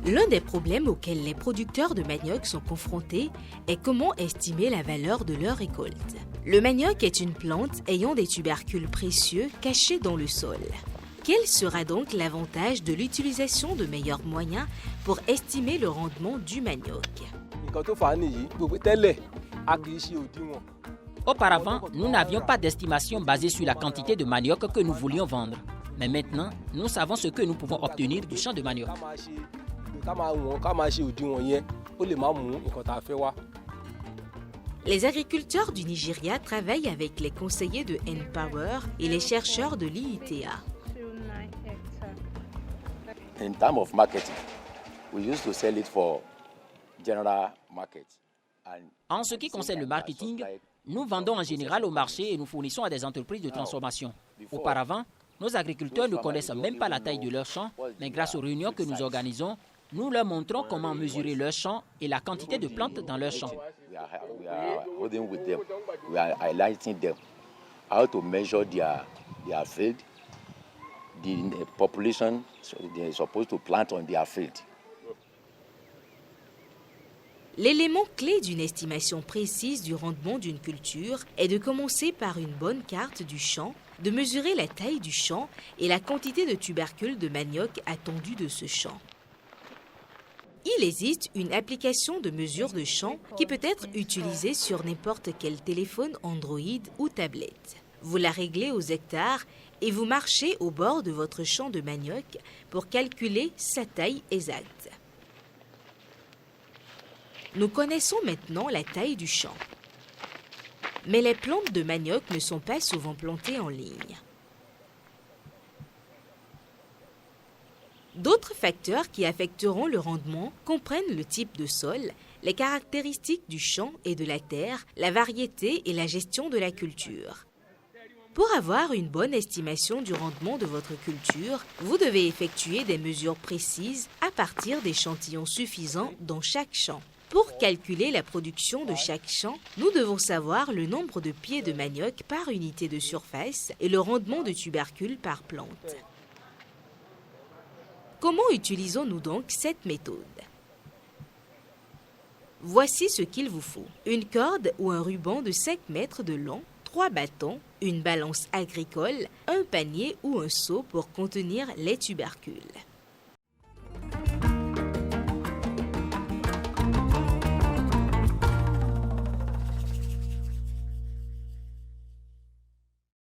L'un des problèmes auxquels les producteurs de manioc sont confrontés est comment estimer la valeur de leur récolte. Le manioc est une plante ayant des tubercules précieux cachés dans le sol. Quel sera donc l'avantage de l'utilisation de meilleurs moyens pour estimer le rendement du manioc? Auparavant, nous n'avions pas d'estimation basée sur la quantité de manioc que nous voulions vendre. Mais maintenant, nous savons ce que nous pouvons obtenir du champ de manioc. Les agriculteurs du Nigeria travaillent avec les conseillers de N-Power et les chercheurs de l'IITA. In terms of marketing, we used to sell it for general market. En ce qui concerne le marketing, nous vendons en général au marché et nous fournissons à des entreprises de transformation. Auparavant, nos agriculteurs ne connaissent même pas la taille de leurs champs, mais grâce aux réunions que nous organisons, nous leur montrons comment mesurer leurs champs et la quantité de plantes dans leurs champs. We are holding with them. We are highlighting them how to measure their field, the population they are supposed to plant on their field. L'élément clé d'une estimation précise du rendement d'une culture est de commencer par une bonne carte du champ, de mesurer la taille du champ et la quantité de tubercules de manioc attendue de ce champ. Il existe une application de mesure de champ qui peut être utilisée sur n'importe quel téléphone Android ou tablette. Vous la réglez aux hectares et vous marchez au bord de votre champ de manioc pour calculer sa taille exacte. Nous connaissons maintenant la taille du champ. Mais les plantes de manioc ne sont pas souvent plantées en ligne. D'autres facteurs qui affecteront le rendement comprennent le type de sol, les caractéristiques du champ et de la terre, la variété et la gestion de la culture. Pour avoir une bonne estimation du rendement de votre culture, vous devez effectuer des mesures précises à partir d'échantillons suffisants dans chaque champ. Pour calculer la production de chaque champ, nous devons savoir le nombre de pieds de manioc par unité de surface et le rendement de tubercules par plante. Comment utilisons-nous donc cette méthode? Voici ce qu'il vous faut. Une corde ou un ruban de 5 mètres de long, 3 bâtons, une balance agricole, un panier ou un seau pour contenir les tubercules.